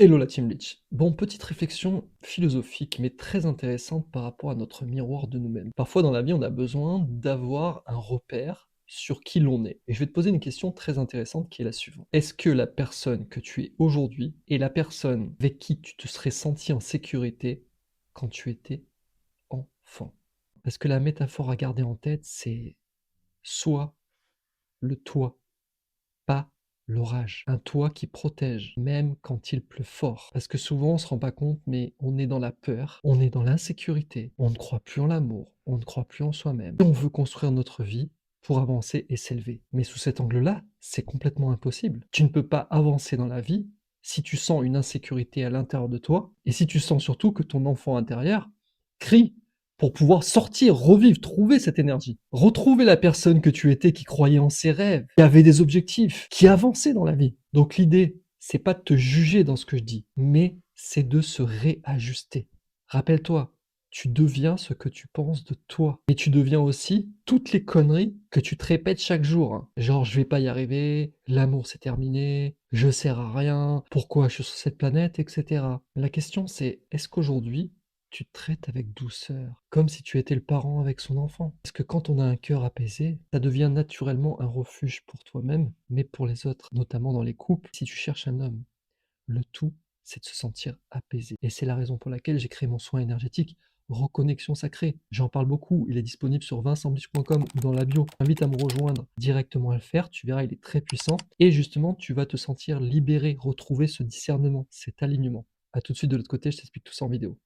Hello la Team Leech. Bon, petite réflexion philosophique, mais très intéressante par rapport à notre miroir de nous-mêmes. Parfois dans la vie, on a besoin d'avoir un repère sur qui l'on est. Et je vais te poser une question très intéressante qui est la suivante. Est-ce que la personne que tu es aujourd'hui est la personne avec qui tu te serais senti en sécurité quand tu étais enfant? Parce que la métaphore à garder en tête, c'est soit le toit, pas l'orage. Un toit qui protège, même quand il pleut fort. Parce que souvent, on se rend pas compte, mais on est dans la peur, on est dans l'insécurité, on ne croit plus en l'amour, on ne croit plus en soi-même. Et on veut construire notre vie pour avancer et s'élever. Mais sous cet angle-là, c'est complètement impossible. Tu ne peux pas avancer dans la vie si tu sens une insécurité à l'intérieur de toi et si tu sens surtout que ton enfant intérieur crie pour pouvoir sortir, revivre, trouver cette énergie. Retrouver la personne que tu étais qui croyait en ses rêves, qui avait des objectifs, qui avançait dans la vie. Donc l'idée, c'est pas de te juger dans ce que je dis, mais c'est de se réajuster. Rappelle-toi, tu deviens ce que tu penses de toi. Et tu deviens aussi toutes les conneries que tu te répètes chaque jour, hein. Genre, je vais pas y arriver, l'amour c'est terminé, je sers à rien, pourquoi je suis sur cette planète, etc. La question c'est, est-ce qu'aujourd'hui, tu te traites avec douceur, comme si tu étais le parent avec son enfant? Parce que quand on a un cœur apaisé, ça devient naturellement un refuge pour toi-même, mais pour les autres, notamment dans les couples. Si tu cherches un homme, le tout, c'est de se sentir apaisé. Et c'est la raison pour laquelle j'ai créé mon soin énergétique Reconnexion Sacrée. J'en parle beaucoup, il est disponible sur vincentbiche.com ou dans la bio. Je t'invite à me rejoindre directement à le faire, tu verras, il est très puissant. Et justement, tu vas te sentir libéré, retrouver ce discernement, cet alignement. A tout de suite de l'autre côté, je t'explique tout ça en vidéo.